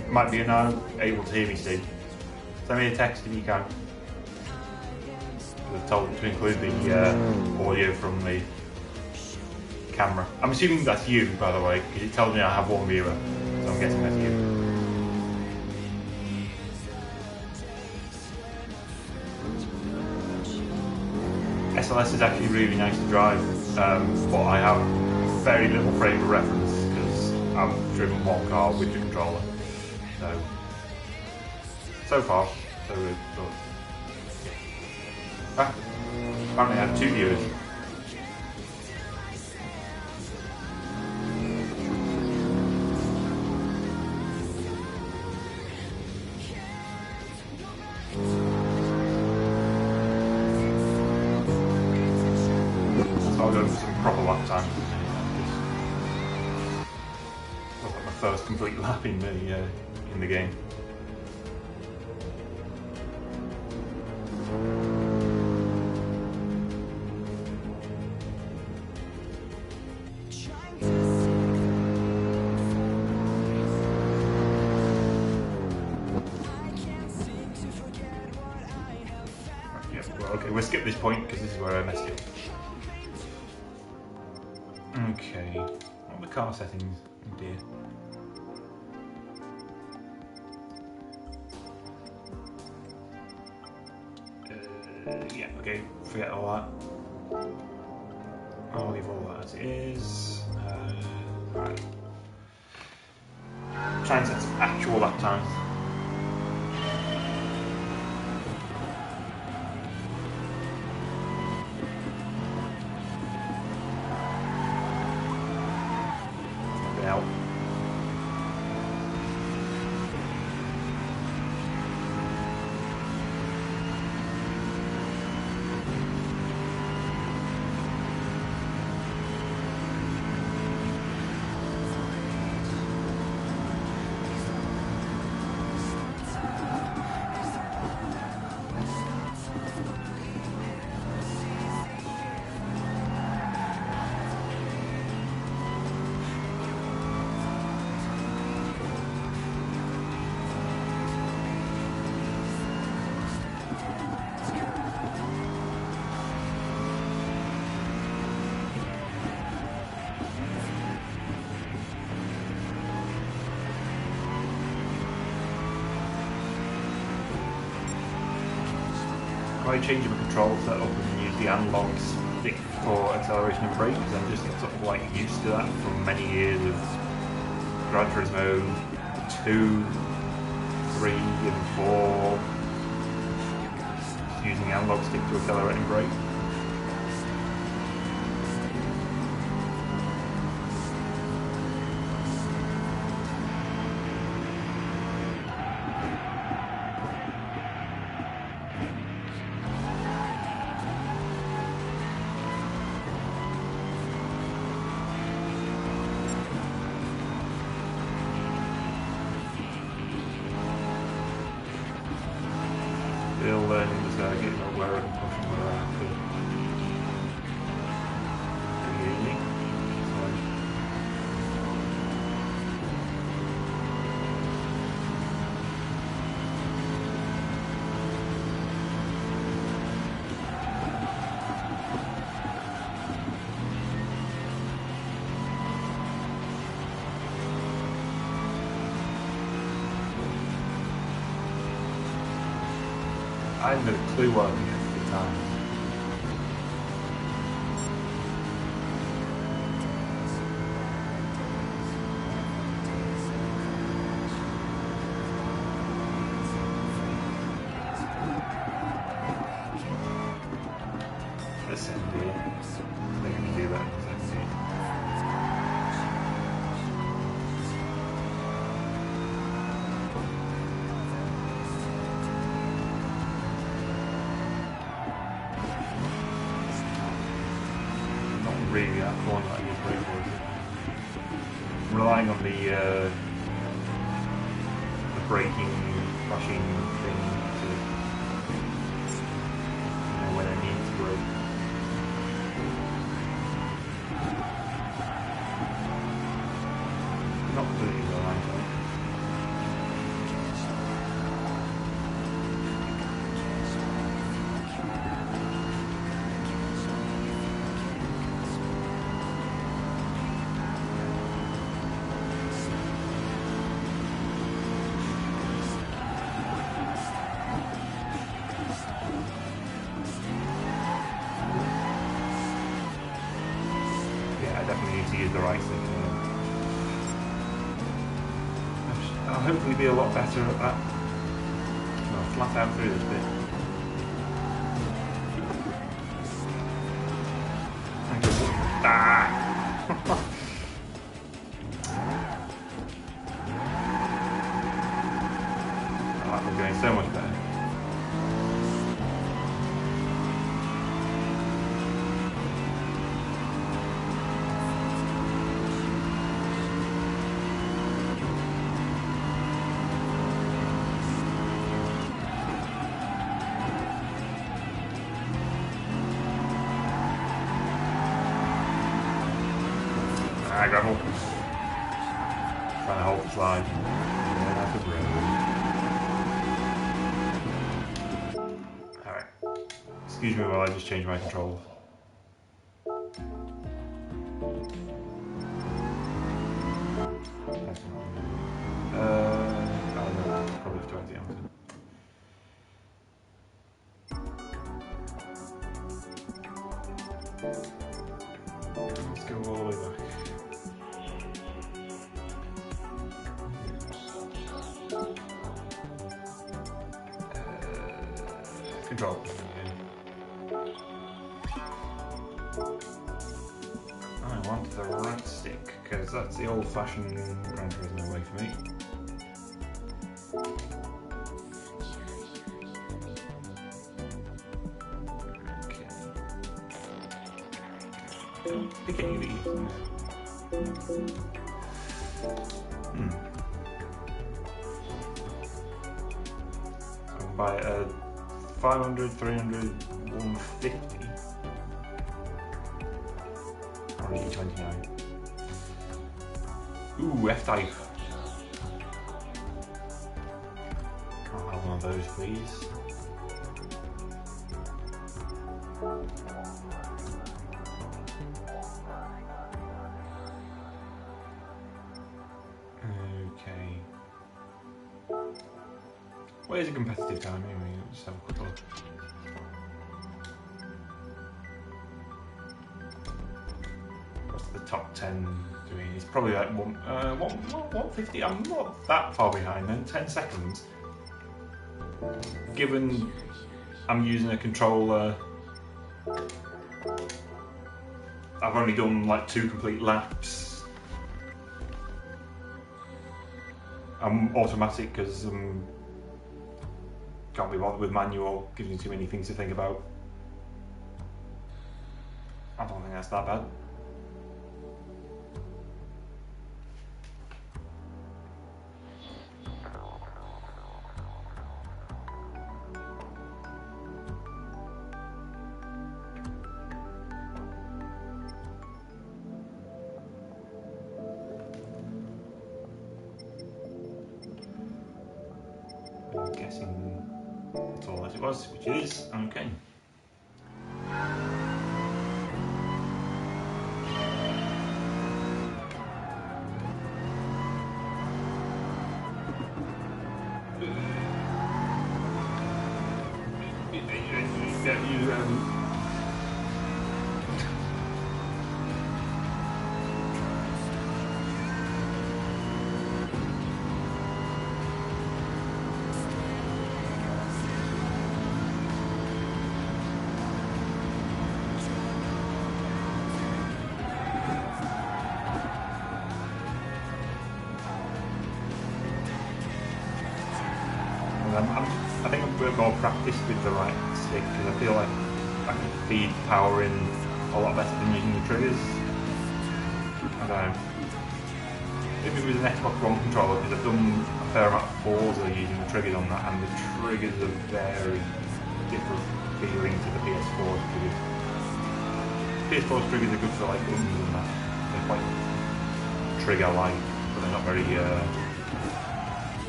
might be now able to hear me, Steve. Send me a text if you can. I've told to include the audio from the camera. I'm assuming that's you, by the way, because it tells me I have one viewer, so I'm guessing that's you. SLS is actually really nice to drive, but I have very little frame of reference because I've driven one car with the controller. So far, so good. Apparently I have 2 viewers. I'll go for some proper lap time. Looks like my first complete lap in the game. Okay, we'll skip this point because this is where I messed it. Okay, what are the car settings? Oh dear. Yeah, okay, forget all that. I'll leave all that as it is. Right. Try and set some actual lap times. Out. I change my control setup and use the analog stick for acceleration and brake because I'm just sort of like used to that from many years of Gran Turismo 2, 3 and 4, just using the analog stick to accelerate and brake. Still learning the circuit, not where I'm pushing where I have to. Really? I haven't got a clue what I'm doing at the time. SMD. I think I can do that with SMD. Really that corner like this way for it. I'm relying on the braking, crushing thing to know when I need to brake. Not completely reliant on it. to use the right stick. I'll hopefully be a lot better at that. Well, flat out through this bit. Ah! Oh, we're going so much better. Gravel. Trying to hold the slide. Alright. Excuse me while I just change my controls. Probably 20 on. Let's go all the way back. Control. I want the right stick because that's the old-fashioned Gran Turismo way for me. Okay. Pick any of these. I'll buy a 500, 300, 150. Or E29. Ooh, F-Type. I'll have one of those, please. Okay. Where's the competitive time anyway? Let's just have a quick look. What's the top 10 doing? It's probably like 150. I'm not that far behind then, 10 seconds. Given I'm using a controller, I've only done like 2 complete laps. I'm automatic because can't be bothered with manual, gives me too many things to think about. I don't think that's that bad. I'm guessing that's all as it was, which is okay. I think I'm a bit more practiced with the right stick because I feel like I can feed power in a lot better than using the triggers. I don't know. If it was an Xbox One controller, because I've done a fair amount of Forza using the triggers on that, and the triggers are very different feeling to the PS4 triggers. PS4's triggers are good for like buttons and that. They're quite trigger-like, but they're not very. They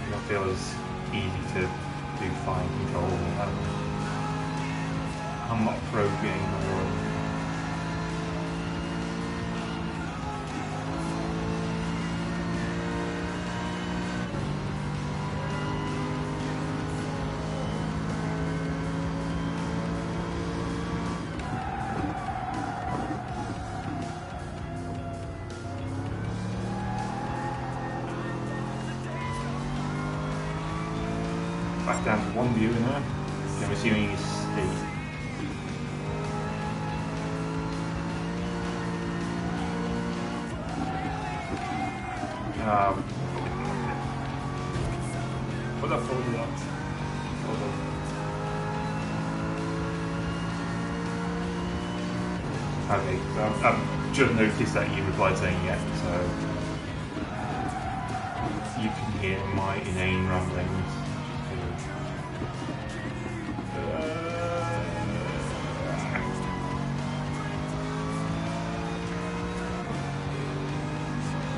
don't feel as easy to do fine control. I'm not a pro gamer. down to one viewer now. I'm assuming he's Steve. What the fuck is that? Okay, so I've just noticed that you replied saying yes, so you can hear my inane ramblings.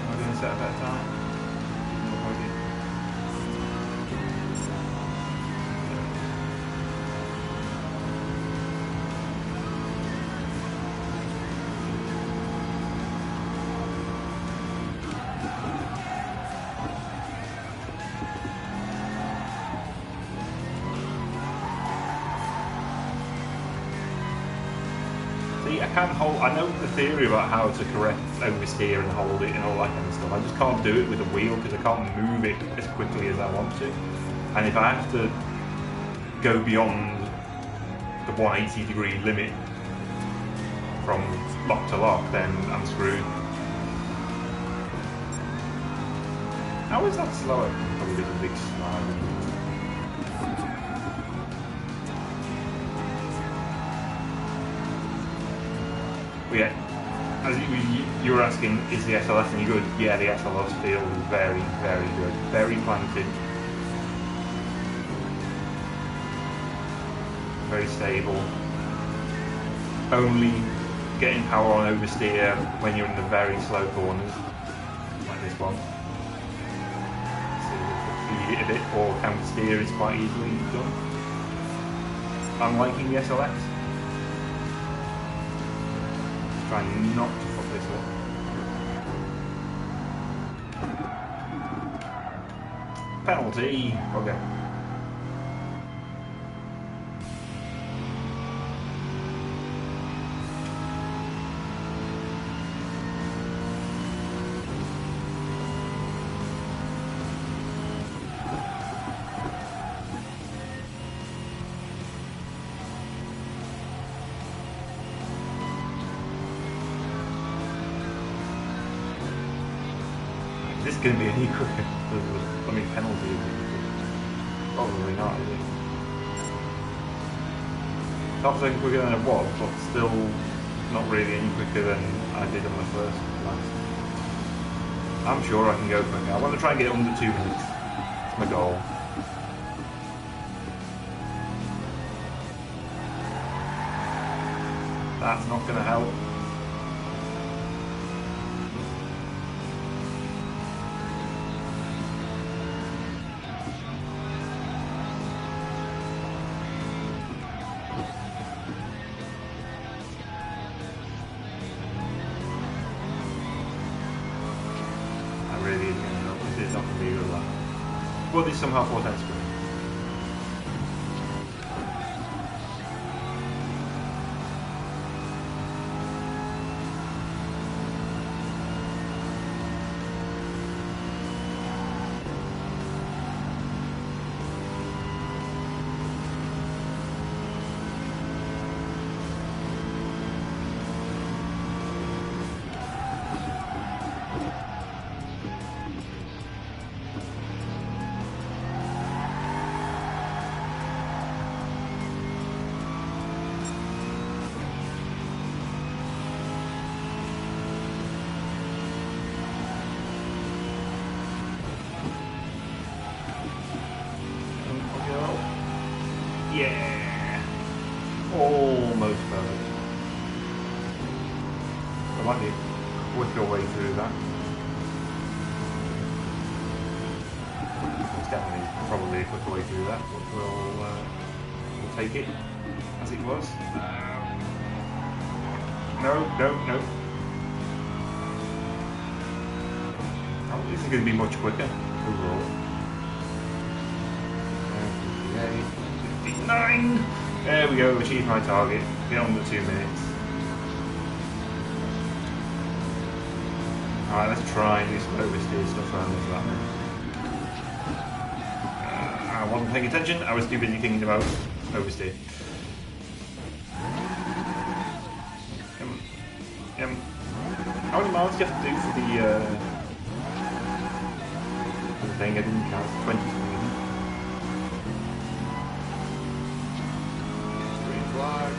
Am I going to set a better time? No idea. See, I can't hold. I know the theory about how to correct oversteer and hold it and all that kind of stuff. I just can't do it with a wheel because I can't move it as quickly as I want to. And if I have to go beyond the 180-degree limit from lock to lock, then I'm screwed. How is that slower? Probably a big slide. But yeah, as you were asking, is the SLS any good? Yeah, the SLS feels very, very good. Very planted. Very stable. Only getting power on oversteer when you're in the very slow corners, like this one. So you feed it a bit, or counter steer is quite easily done. I'm liking the SLX. Trying not to fuck this up. Penalty. Okay. Is this going to be any quicker? I mean, penalty. Probably not, is it? Half a second quicker than it was, but still not really any quicker than I did on the first lap. I'm sure I can go quicker. I want to try and get it under 2 minutes. That's my goal. That's not going to help. Well, this somehow 4 times quicker. Yeah, almost perfect. There might be a quicker way through that. There's definitely probably a quicker way through that, but we'll take it as it was. No. Oh, this is going to be much quicker overall. 59! There we go, achieved my target. Get under 2 minutes. Alright, let's try and do some oversteer stuff around this lap then. Ow. wasn't paying attention, I was too busy thinking about oversteer. How many miles do you have to do for the thing? I didn't count. 20 something. Green flag.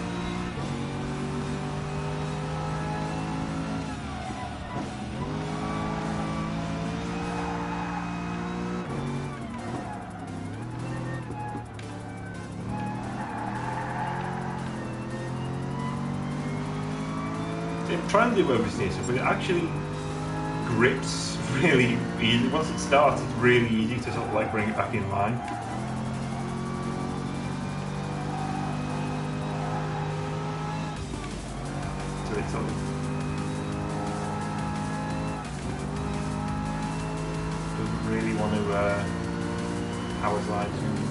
I'm trying to do oversteer stuff, but it actually grips really easy. Once it starts, it's really easy to sort of like bring it back in line. So it's sort of doesn't really want to power slide too much.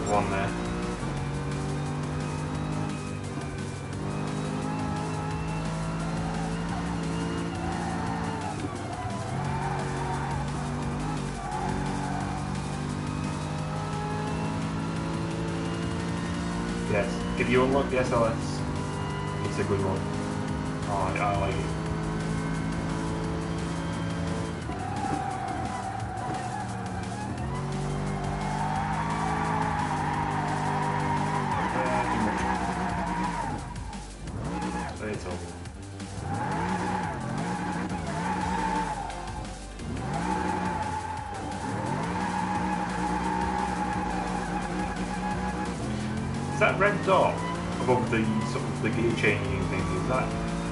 One there. Yes, if you unlock the SLS, it's a good one. I like it. It's over. Is that red dot above the sort of the gear changing thing? Is that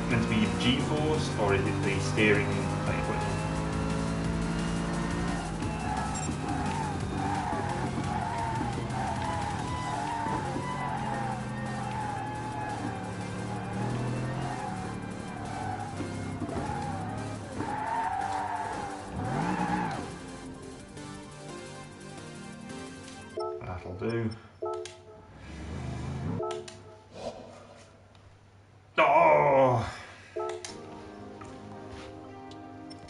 meant to be G-force or is it the steering that you put in? That'll do. Oh!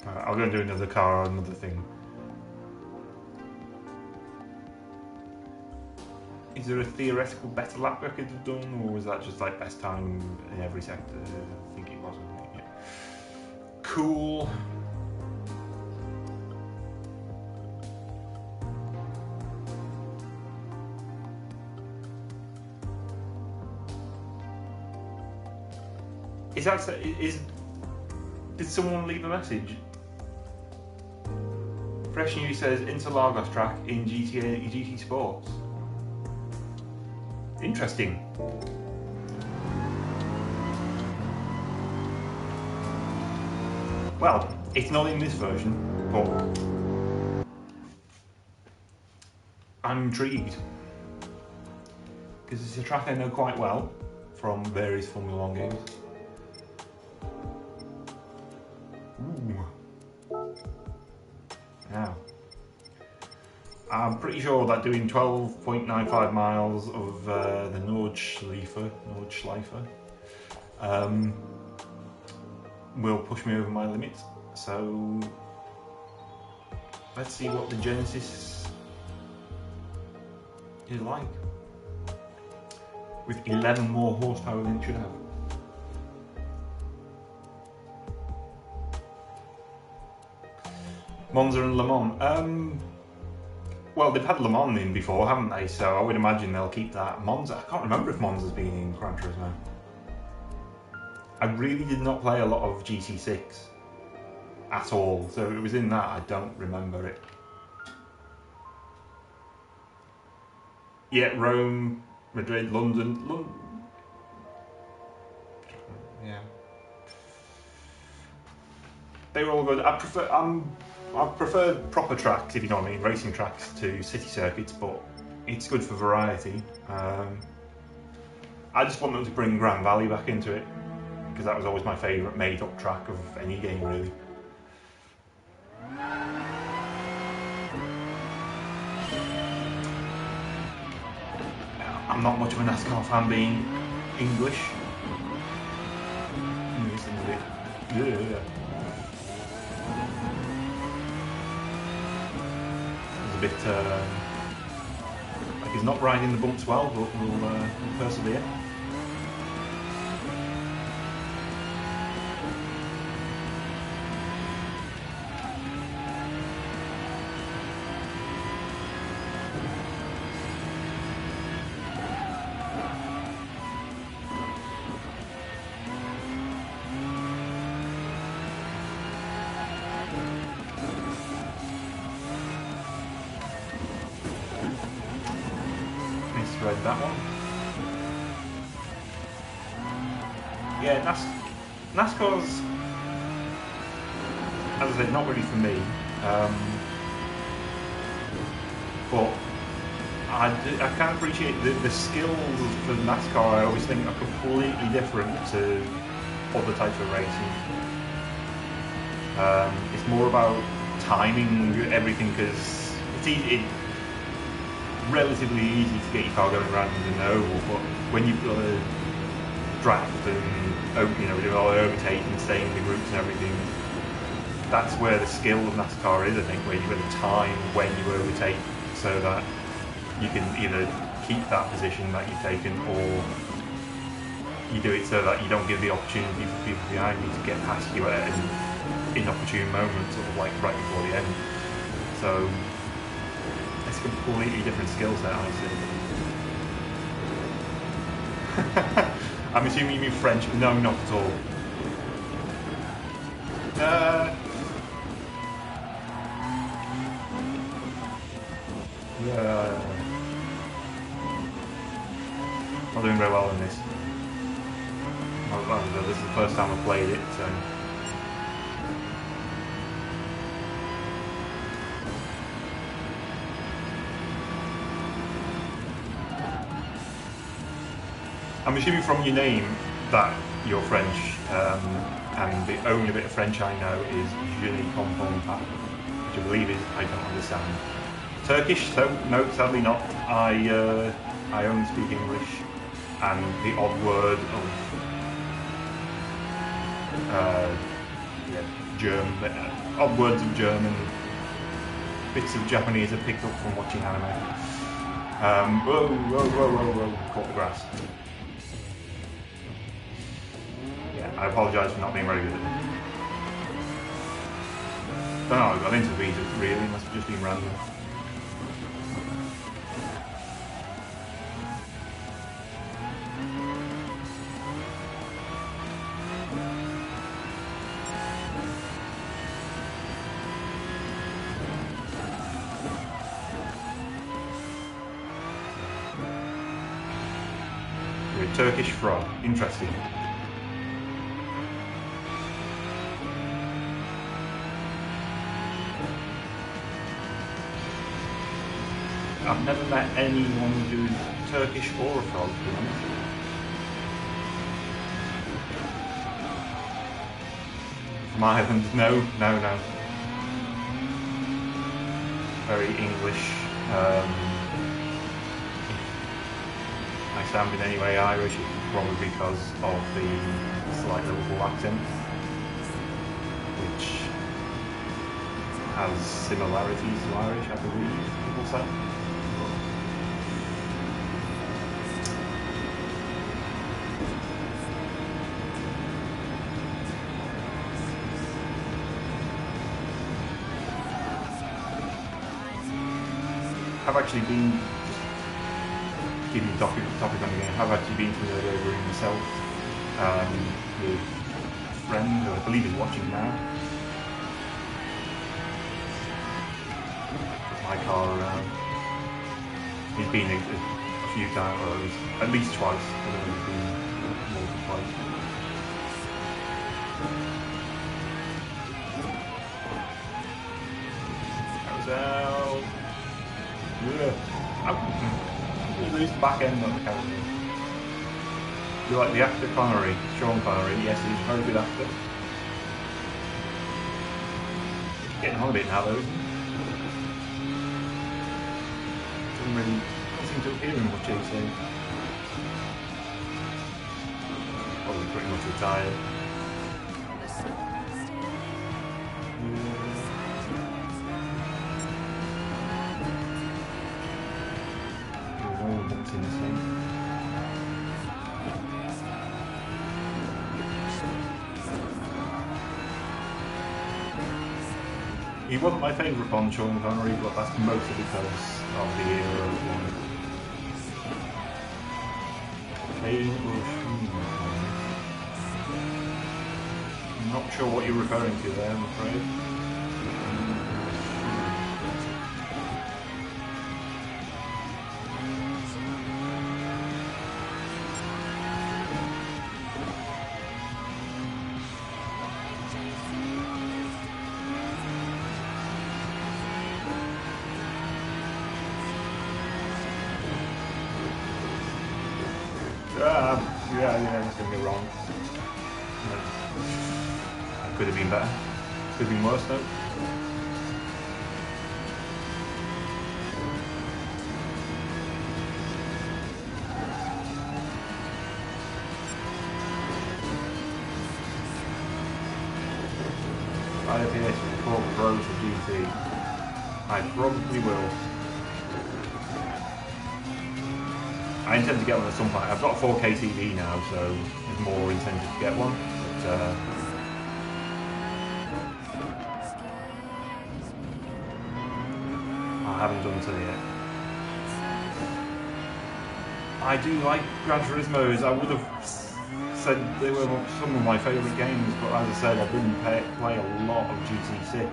Right, I'll go and do another car or another thing. Is there a theoretical better lap I could have done, or was that just like best time in every sector? I think it wasn't. Yeah. Cool. Did someone leave a message? Fresh News says Interlagos track in GT Sports. Interesting. Well, it's not in this version, but I'm intrigued because it's a track I know quite well from various Formula 1 games. Ooh. Now, I'm pretty sure that doing 12.95 miles of the Nordschleife will push me over my limit. So let's see what the Genesis is like with 11 more horsepower than it should have. Monza and Le Mans. Well, they've had Le Mans in before, haven't they? So I would imagine they'll keep that. Monza, I can't remember if Monza's been in Gran Turismo. I really did not play a lot of GT6 at all, so it was in that. I don't remember it. Yeah, Rome, Madrid, London. Yeah. They were all good. I prefer proper tracks, if you know what I mean, racing tracks to city circuits, but it's good for variety. I just want them to bring Grand Valley back into it, because that was always my favourite made-up track of any game, really. I'm not much of a NASCAR fan being English. This thing's a bit... It's a bit... like he's not riding the bumps well, but we'll persevere. Misread that one. Yeah, NASCAR's, as I said, not really for me. But I can appreciate the skills for NASCAR. I always think are completely different to other types of racing. It's more about timing everything, because it's relatively easy to get your car going around in an oval, but when you've got a draft and doing all the overtaking, staying in the groups and everything, that's where the skill of NASCAR is, I think, where you've got to time when you overtake so that you can either keep that position that you've taken, or you do it so that you don't give the opportunity for people behind you to get past you at an inopportune moment, sort of like right before the end. So it's a completely different skill set, I see. I'm assuming you mean French. No, not at all. Not doing very well in this. This is the first time I've played it, so. I'm assuming from your name that you're French, and the only bit of French I know is Je ne comprends pas, which I believe is I don't understand. Turkish? So no, sadly not. I only speak English, and the odd word of German, odd words of German, bits of Japanese I picked up from watching anime. Whoa, caught the grass. I apologise for not being very good at it. Don't know how I got into these, really, must have just been random. You're a Turkish frog, interesting. I've never met anyone who's Turkish or a frog, to be honest. From Ireland, no. Very English. If I sound in any way Irish, it's probably because of the slight Liverpool accent, which has similarities to Irish, I believe people say. I've actually been, just keeping the topic on the game, I've actually been to the over in myself with a friend who I believe is watching now. Took my car around. He's been a few times, or at least twice. I don't know if he's been more than twice. That was out. You lose the back end on the camera. You like the actor Connery, Sean Connery? Yes, he's a very good actor. Getting on a bit now though, isn't he? Don't seem to hear him much, he's saying. pretty much retired. All bumps in the same. He wasn't my favourite Bond, Sean Connery, but that's mostly because of the era of one. Kane or Schumacher? I'm not sure what you're referring to there, I'm afraid. Yeah, that's going to go wrong. That could have been better. Could have been worse though. Buy a PS4 Pro for GT. I probably will. I intend to get one at some point. I've got a 4K TV now, so there's more incentive to get one. But, I haven't done so yet. I do like Gran Turismos. I would have said they were some of my favourite games, but as I said, I didn't play a lot of GT6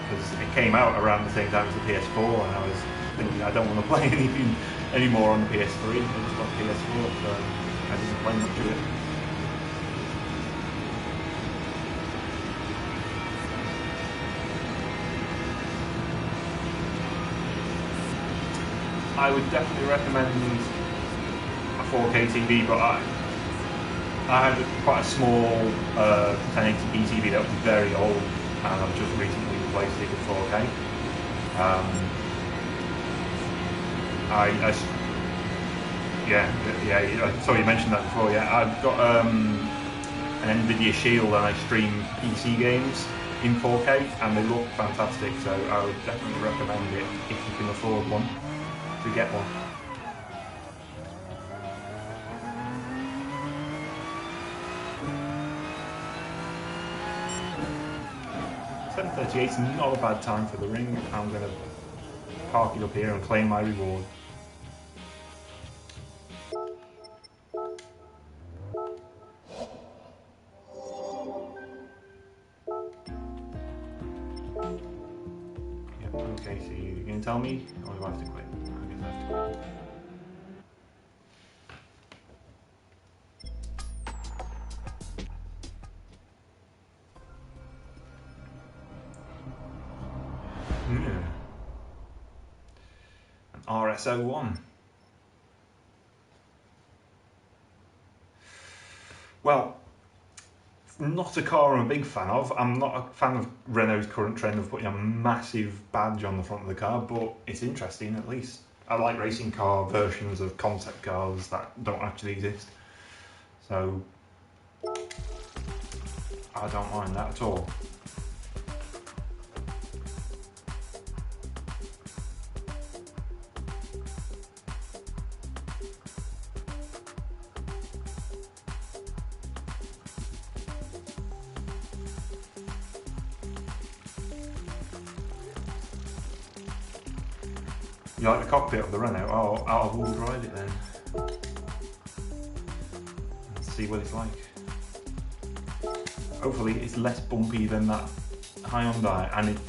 because it came out around the same time as the PS4, and I was thinking I don't want to play anything anymore on the PS3. I just got PS4, so I didn't play much of it. I would definitely recommend a 4K TV, but I had quite a small 1080p TV that was very old, and I've just recently replaced it with 4K. Yeah. Sorry, you mentioned that before. Yeah, I've got an NVIDIA Shield, and I stream PC games in 4K, and they look fantastic. So I would definitely recommend it if you can afford one to get one. $7.38 is not a bad time for the ring. I'm going to park it up here and claim my reward. Yep, okay, so you're going to tell me, or do I have to quit? I guess I have to quit. An RS01. Well, not a car I'm a big fan of. I'm not a fan of Renault's current trend of putting a massive badge on the front of the car, but it's interesting at least. I like racing car versions of concept cars that don't actually exist. So, I don't mind that at all. You like the cockpit of the Renault? Oh, I'll drive it then. Let's see what it's like. Hopefully it's less bumpy than that Hyundai, and it's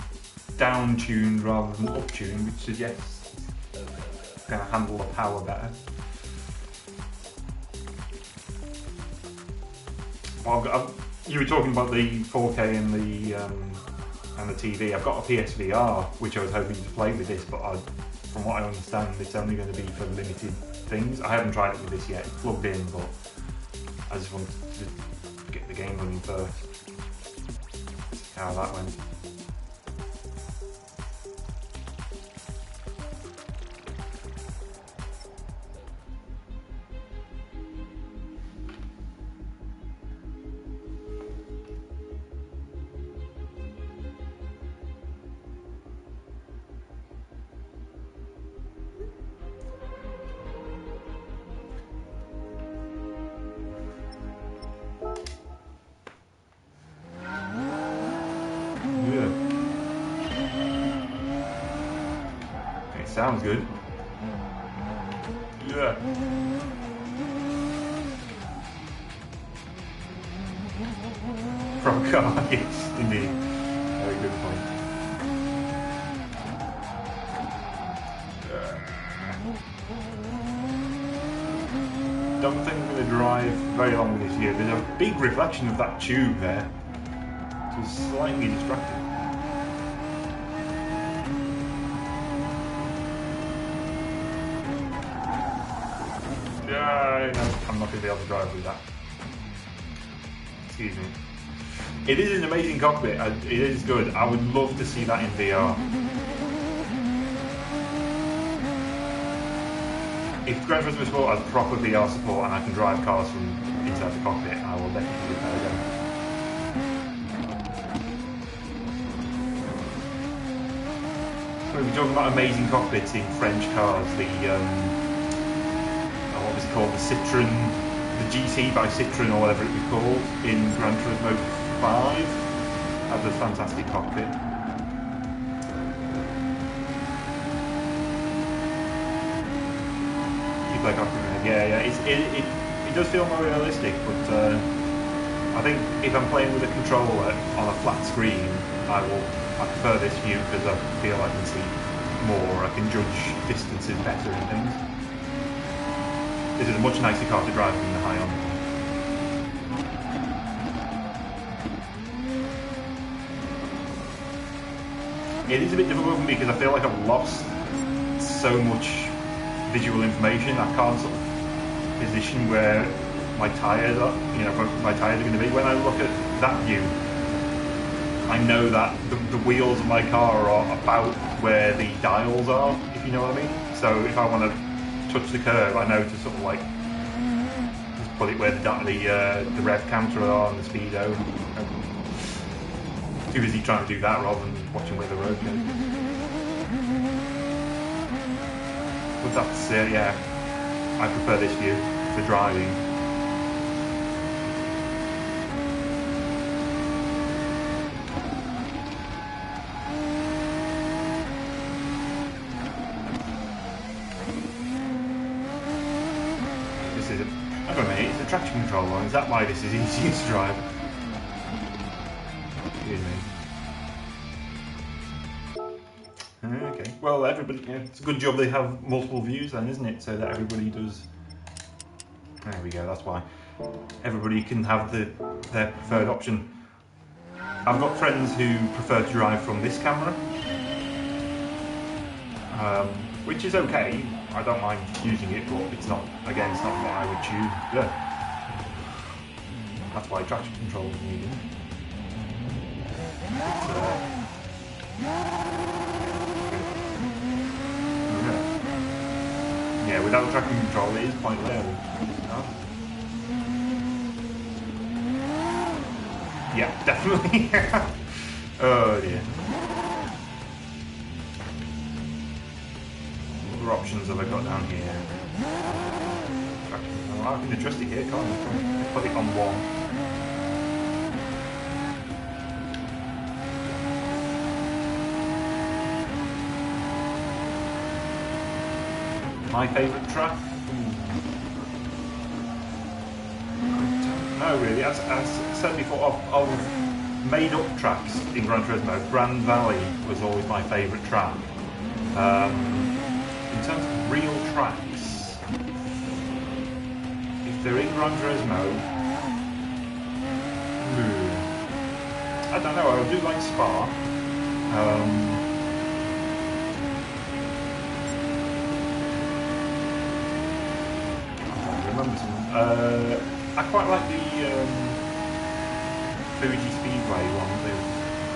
down-tuned rather than up-tuned, which suggests it's going to handle the power better. Well, you were talking about the 4K and the TV. I've got a PSVR, which I was hoping to play with this, but from what I understand, it's only going to be for limited things. I haven't tried it with this yet. It's plugged in, but I just wanted to get the game running first. See how that went. sounds good. Yeah. From car, yes, indeed. Very good point. Don't think I'm going to drive very long this year. There's a big reflection of that tube there. So it's slightly distracting. Yeah, no, I'm not going to be able to drive with that. Excuse me. It is an amazing cockpit. It is good. I would love to see that in VR. If Gran Turismo Sport has proper VR support and I can drive cars from inside the cockpit, I will definitely give that a go. We've been talking about amazing cockpits in French cars. The what was it called? The Citroën, the GT by Citroën or whatever it was called in Gran Turismo 5. That was a fantastic cockpit. Yeah, it does feel more realistic, but I think if I'm playing with a controller on a flat screen, I prefer this view because I feel I can see more, I can judge distances better and things. This is a much nicer car to drive than the Hyundai. It is a bit difficult for me because I feel like I've lost so much visual information. I can't sort of position where my tyres are, my tyres are going to be. When I look at that view, I know that the wheels of my car are about where the dials are, if you know what I mean. So if I want to touch the curb, I know to sort of like just put it where the rev counter are and the speedo. I'm too busy trying to do that rather than watching where the road goes. But that's yeah, I prefer this view for driving. This is hang on a minute, it's a traction control one. Is that why this is easier to drive? Excuse me. Okay, well everybody, it's a good job they have multiple views then, isn't it? So that everybody does. There we go, that's why. Everybody can have their preferred option. I've got friends who prefer to drive from this camera, which is okay. I don't mind using it, but it's not, again, it's not what I would choose. Yeah. That's why traction control is needed. Yeah, without traction control it is quite low. Yeah, definitely. Oh dear. What other options have I got down here? Oh, I can adjust it here, can't I? Put it on one. My favourite track? No, really. As said before, of made-up tracks in Gran Turismo, Grand Valley was always my favourite track. In terms of real tracks, if they're in Gran Turismo, I don't know. I do like Spa. I quite like the Fuji Speedway one. I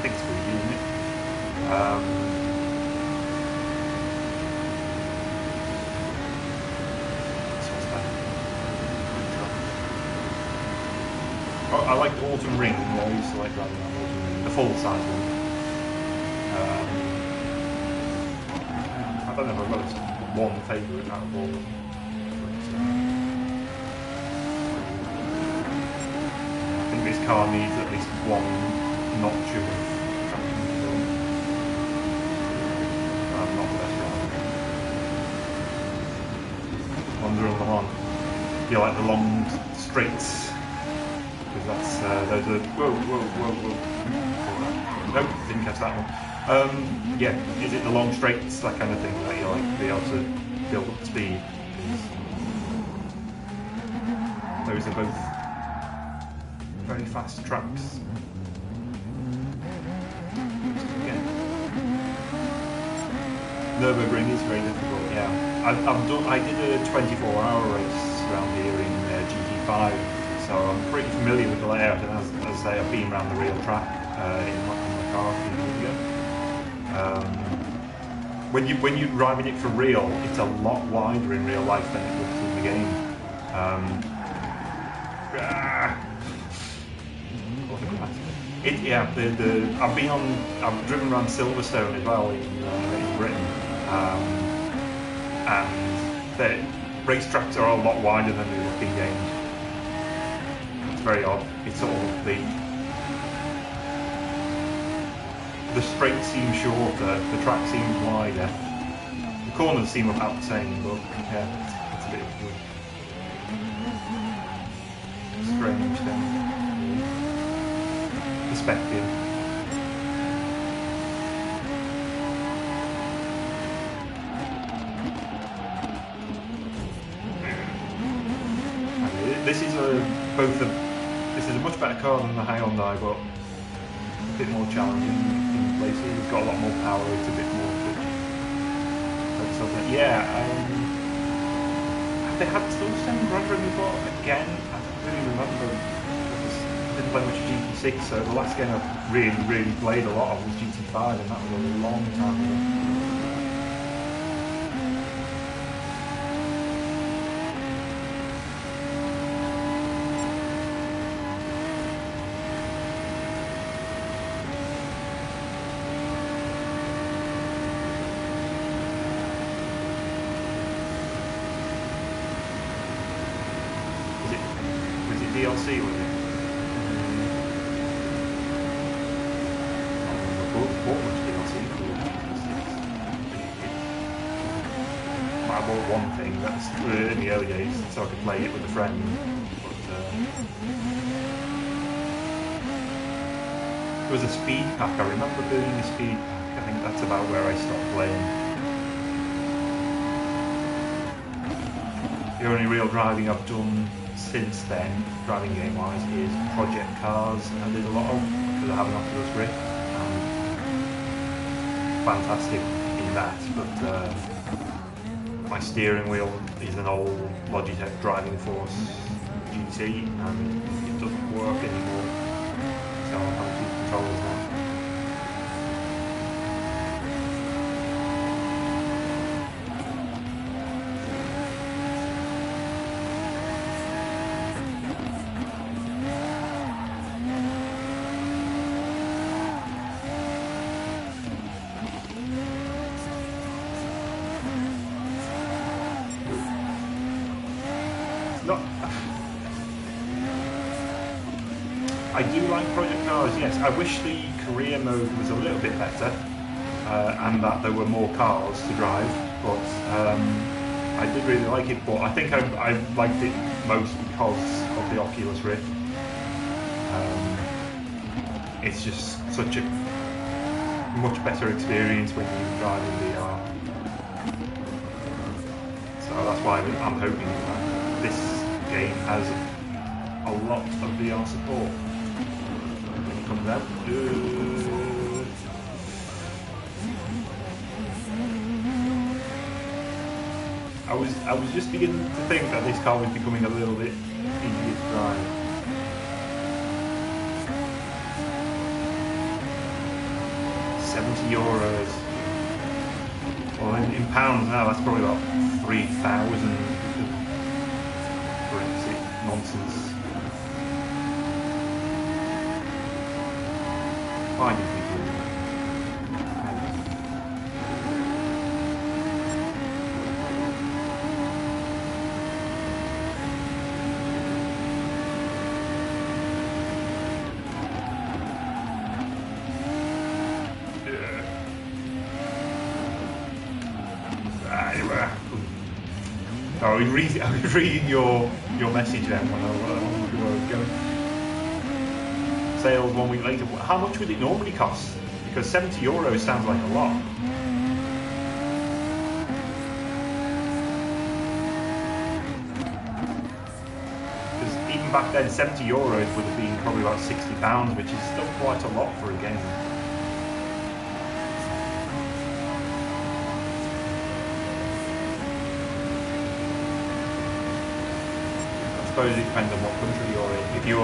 think it's Fuji, isn't it? Oh, I like the Autumn Ring. I used to like driving that Autumn Ring, the full size one. I don't know if I've got one favourite out of all of them. This car needs at least one notch of traction control. I'm not the best driver. you like the long straights, because that's those are whoa. Nope, didn't catch that one. Yeah, is it the long straights, that kind of thing, that you like to be able to build up speed? Those are both very fast tracks. Nürburgring is very difficult. Yeah, I did a 24-hour race around here in GT5, so I'm pretty familiar with the layout. And as I say, I've been around the real track on my car a few years ago. When you're driving it for real, it's a lot wider in real life than it looks in the game. I've driven around Silverstone as well in Britain, and the racetracks are a lot wider than they look in games. It's very odd. It's sort of the straight seems shorter, the track seems wider, the corners seem about the same, but yeah, it's a bit strange thing. Perspective. This is a much better car than the Hyundai, but a bit more challenging in places. It's got a lot more power. It's a bit more. Yeah, they had still some Gran Turismo again. I don't really remember. I didn't play much GT6, so the last game I really played a lot of was GT5, and that was a long time ago. DLC, was it? I bought much DLC. I bought one thing that's in the early days so I could play it with a friend. But there was a speed pack. I remember doing a speed pack. I think that's about where I stopped playing. The only real driving I've done since then, driving game wise, is project cars. I did a lot of because I have an Oculus Rift. Fantastic in that, but my steering wheel is an old Logitech Driving Force GT, and it doesn't work anymore. So I'm having to use controllers now. I do like project cars, yes. I wish the career mode was a little bit better, and that there were more cars to drive, but I did really like it, but I think I liked it most because of the Oculus Rift. It's just such a much better experience when you drive in VR. So that's why I'm hoping that this game has a lot of VR support. Comes out. I was just beginning to think that this car was becoming a little bit easier to drive. €70. Well, in pounds now, that's probably about 3,000. Brexit nonsense. Why did we do that? I was reading your message then when I was going. Sales 1 week later. How much would it normally cost? Because €70 sounds like a lot. Because even back then, €70 would have been probably about £60, which is still quite a lot for a game. I suppose it depends on what country you're in. If you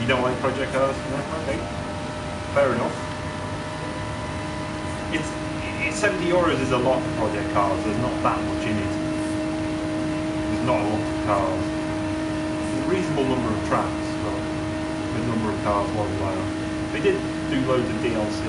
don't like project cars, no, okay, fair enough. It's €70 is a lot for project cars. There's not that much in it. There's not a lot of cars. There's a reasonable number of tracks, but the number of cars was low. They did do loads of DLC.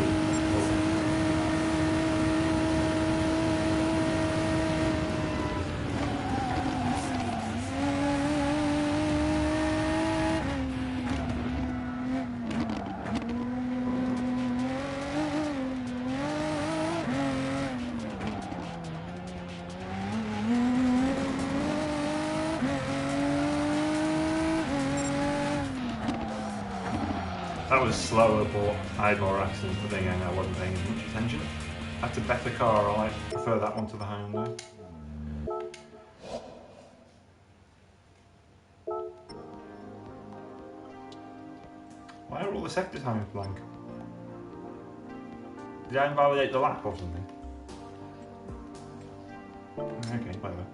That was slower, but I had more accidents, but then again I wasn't paying as much attention. That's a better car, I prefer that one to the Hyundai. Why are all the sector times blank? Did I invalidate the lap or something? Okay, whatever.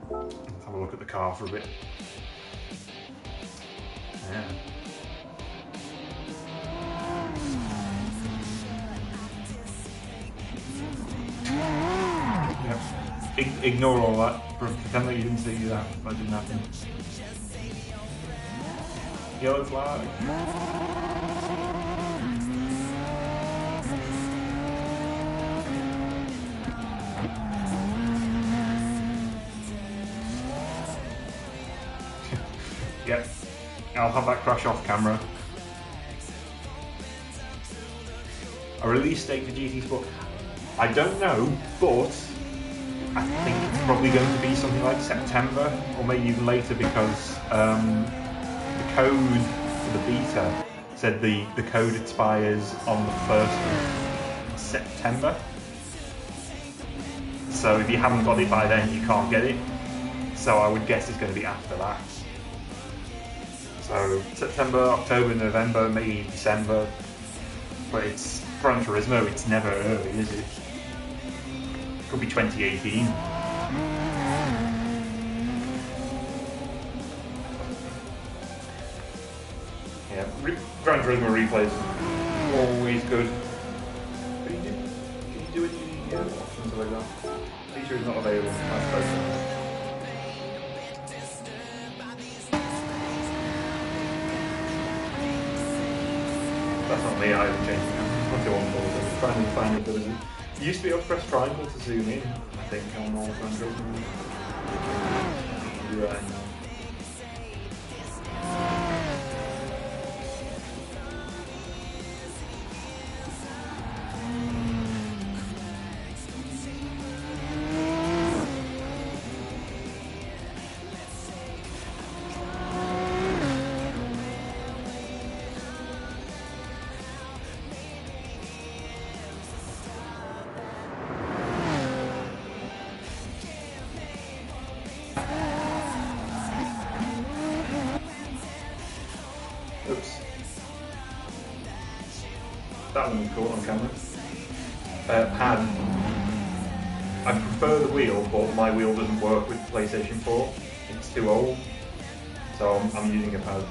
Let's have a look at the car for a bit. Yeah. Ignore all that. Pretend that you didn't see that. That didn't happen. Yellow flag. Yep. I'll have that crash off camera. A release date for GT Sport? I don't know, but I think it's probably going to be something like September or maybe even later, because the code for the beta said the code expires on the 1st of September. So if you haven't got it by then, you can't get it. So I would guess it's going to be after that. So September, October, November, maybe December. But it's Gran Turismo, it's never early, is it? Could be 2018. Yeah, Gran Turismo replays always good. Can you do it using options like that? Feature is not available. That's not me, I haven't changed it now. I'll go on board. I'm trying to find it. You used to be able to press triangle to zoom in, I think, on all Gran Turismo. Do that now. Oops. That one was caught on camera. Pad. I prefer the wheel, but my wheel doesn't work with PlayStation 4. It's too old. So I'm using a pad.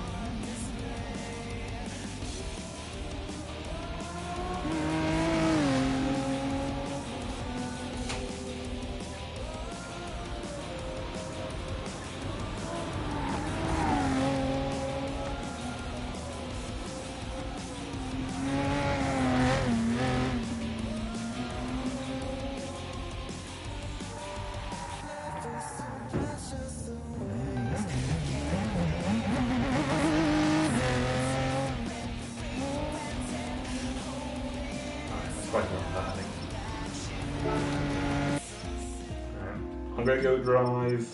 I'm going to go drive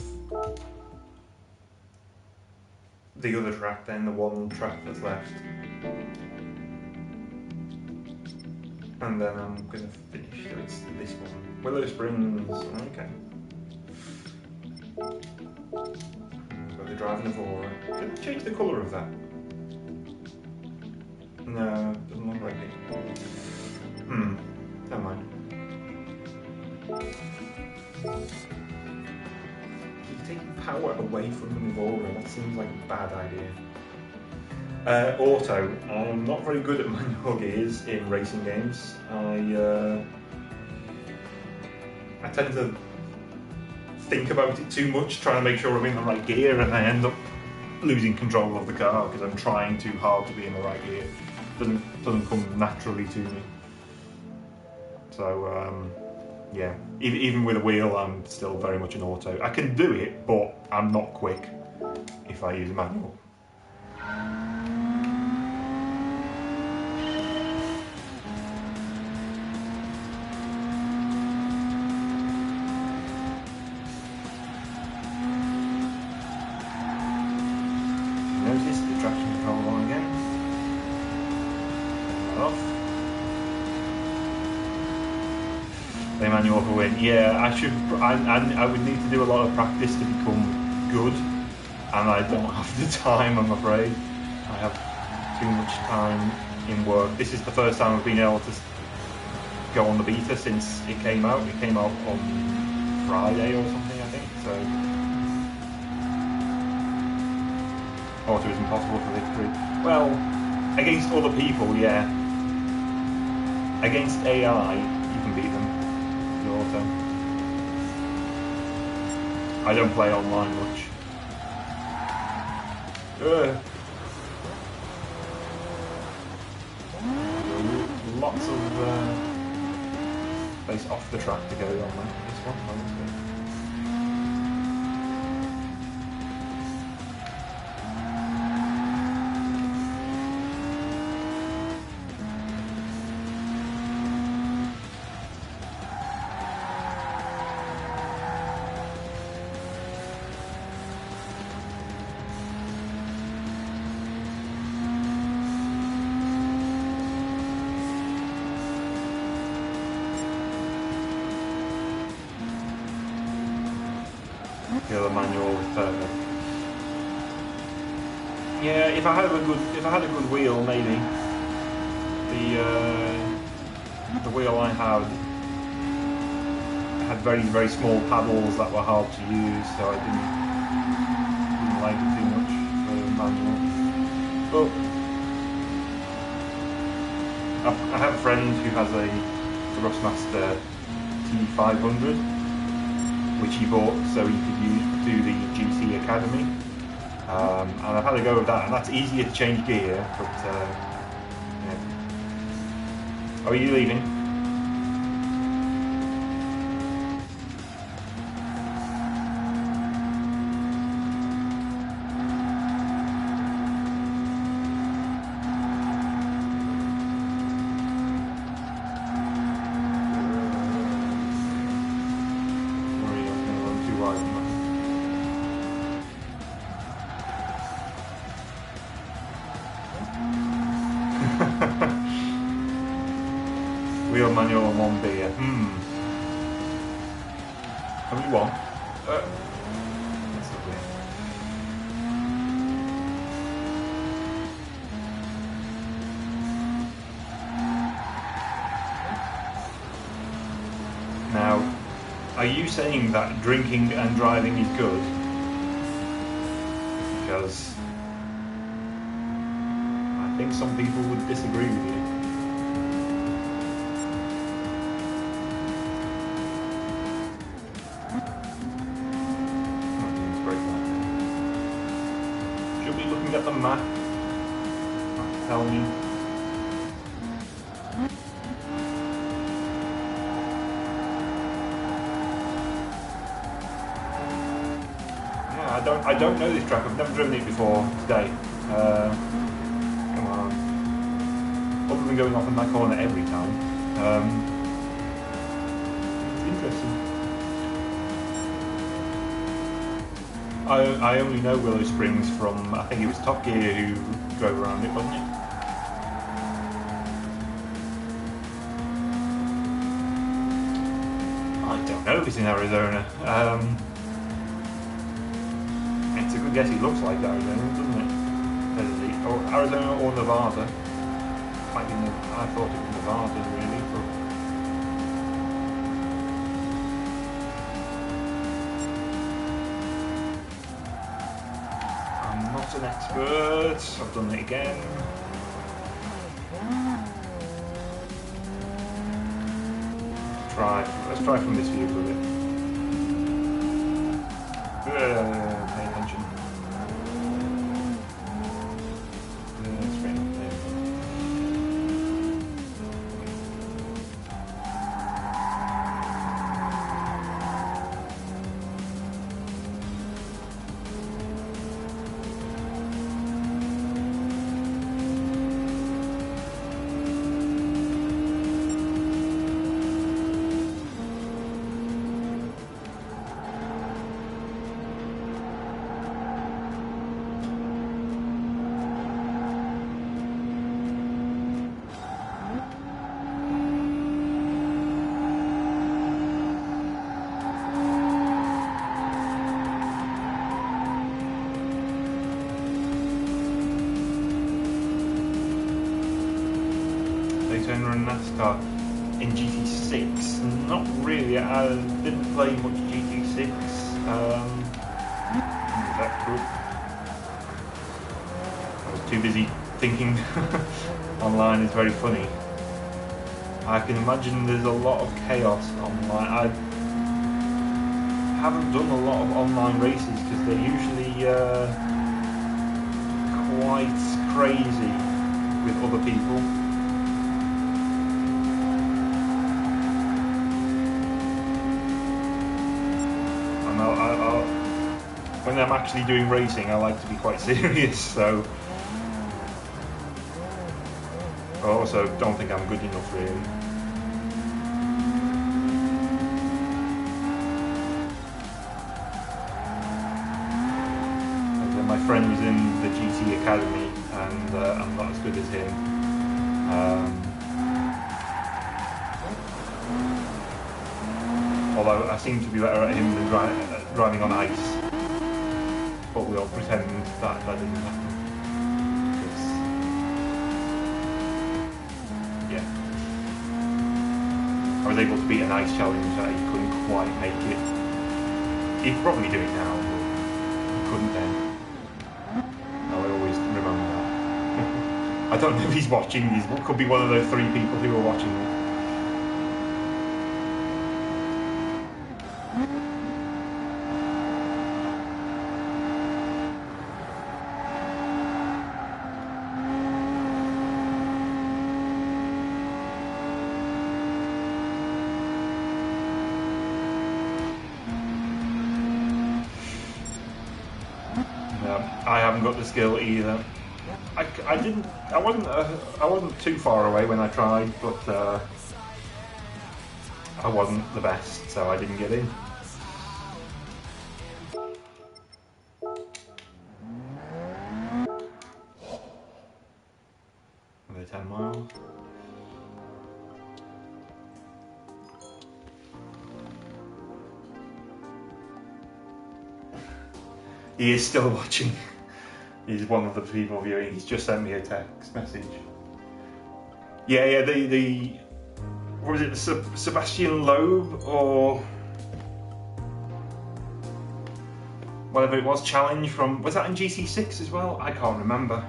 the other track then, the one track that's left. And then I'm going to finish, so it's this one. Willow Springs, okay. So they're driving Evora. Did they change the colour of that? No, doesn't look like it. Never mind. You're taking power away from the Evora, that seems like a bad idea. Auto, I'm not very good at manual gears in racing games. I tend to think about it too much, trying to make sure I'm in the right gear, and I end up losing control of the car because I'm trying too hard to be in the right gear. Doesn't come naturally to me. So yeah, even with a wheel, I'm still very much an auto. I can do it, but I'm not quick if I use a manual. Notice the traction control on again. Off. The manual for win. Yeah, I should. I would need to do a lot of practice to become good, and I don't have the time, I'm afraid. I have too much time in work. This is the first time I've been able to go on the beta since it came out. It came out on Friday or something, I think. So. Auto is impossible for victory. Well, against other people, yeah. Against AI, you can beat them. The auto. I don't play online much. Lots of place off the track to go on this one. Honestly. The other manual is perfect. Yeah, if I had a good wheel, maybe. The wheel I had very small paddles that were hard to use, so I didn't like it too much for the manual. But I have a friend who has a Thrustmaster T500. Which he bought so he could do the GC Academy, and I've had a go with that, and that's easier to change gear, but yeah. Oh, are you leaving? Wheel manual and one beer. Only one? That's lovely. Now, are you saying that drinking and driving is good? Because I think some people would disagree with you. Should be looking at the map. Tell me. Yeah, I don't know this track. I've never driven it before today. Come on. Other than going off in that corner every time. It's interesting. I only know Willow Springs from, I think it was Top Gear who drove around it, wasn't it? I don't know if it's in Arizona. It's a good guess. It looks like Arizona, doesn't it? Or Arizona or Nevada. I thought it was Nevada, really. But... I'm not an expert. I've done it again. Let's try from this view for a bit. Pay attention. Straight up there. Run NASCAR in GT6? Not really. I didn't play much GT6. That cool. I was too busy thinking online is very funny. I can imagine there's a lot of chaos online. I haven't done a lot of online races because they're usually quite crazy with other people. When I'm actually doing racing, I like to be quite serious, so I also don't think I'm good enough, really. My friend was in the GT Academy, and I'm not as good as him. Although I seem to be better at him than driving on ice. But we'll pretend that didn't happen. Because, yeah. I was able to beat an ice challenge that he couldn't quite make it. He'd probably do it now, but he couldn't then. I always remember that. I don't know if he's watching. He could be one of those 3 people who are watching this. I haven't got the skill either. I wasn't too far away when I tried, but I wasn't the best, so I didn't get in. Another 10 miles. He is still watching. He's one of the people viewing. He's just sent me a text message. Yeah. The what was it? The Sebastian Loeb or whatever it was challenge from. Was that in GT6 as well? I can't remember.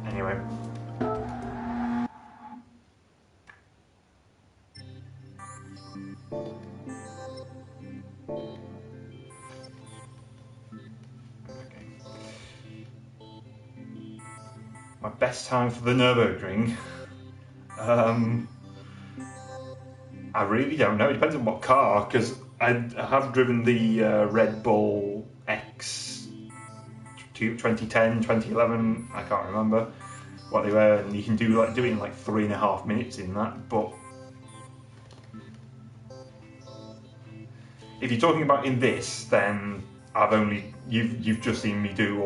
Anyway. My best time for the Nürburgring. I really don't know. It depends on what car, because I have driven the Red Bull X 2010, 2011, I can't remember what they were, and you can do it in like 3.5 minutes in that. But if you're talking about in this, then you've just seen me do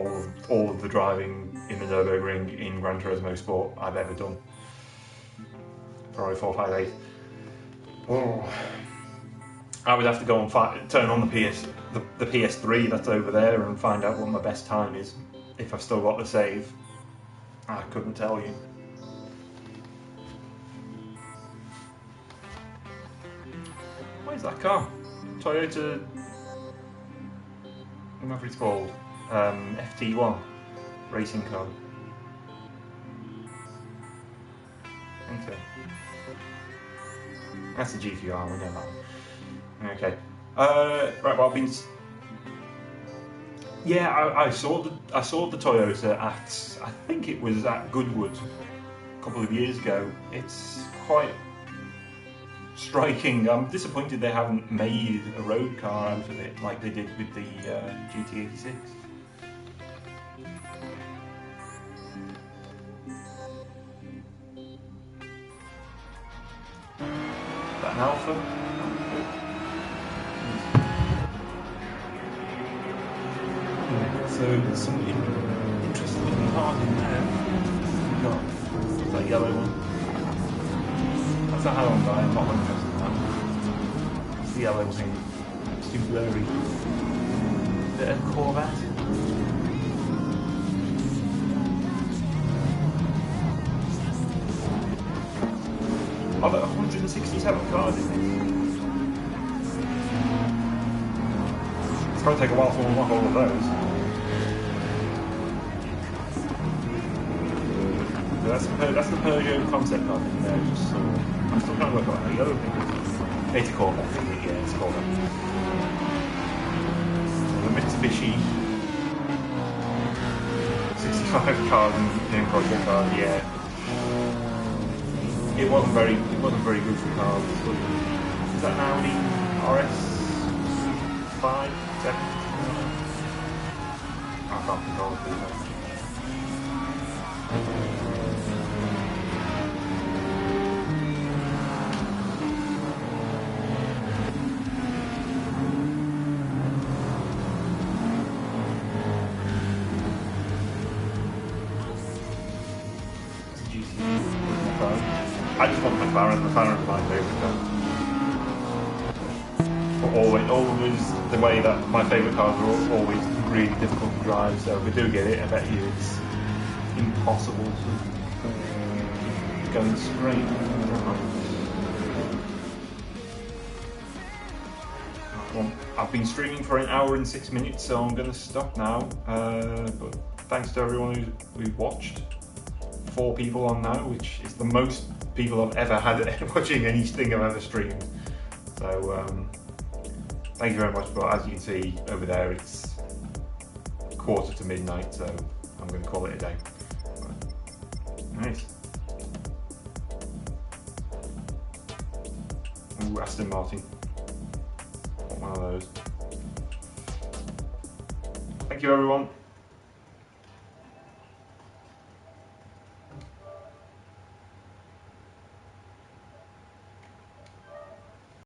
all of the driving in the Nürburgring in Gran Turismo Sport I've ever done. Ferrari 458. Oh, I would have to go and turn on the PS3 that's over there and find out what my best time is, if I've still got the save. I couldn't tell you. What is that car? Toyota, whatever it's called, FT1 racing car. I think so. That's the GTR, we know that one. Okay. Right. Well, I saw the Toyota at, I think it was at Goodwood a couple of years ago. It's quite striking. I'm disappointed they haven't made a road car out of it like they did with the GT86. Is that an Alpha? So there's some interesting cars in there. We've got that yellow one. That's a Hyundai, I'm not interested in that. It's the yellow thing. It's too blurry. Bit of Corvette. Oh, there are 167 cars in this. It's going to take a while to unlock all of those. That's the Peugeot concept car thing there. I'm still trying to work out the other thing. It's a Corvette, yeah, it's a Corvette. So the Mitsubishi 65 cars in project cars, yeah. It wasn't very good for cars. Is that an Audi RS5, 7? I can't control it. I just want McLaren. McLaren is my favourite car. But always the way that my favourite cars are always really difficult to drive. So if we do get it, I bet you it's impossible to going straight. Well, I've been streaming for 1 hour and 6 minutes, so I'm going to stop now. But thanks to everyone who's watched. 4 people on now, which is the most people I've ever had watching anything I've ever streamed. So thank you very much. But as you can see over there, it's 1:45 to midnight, so I'm going to call it a day. Nice. Ooh, Aston Martin. One of those. Thank you, everyone.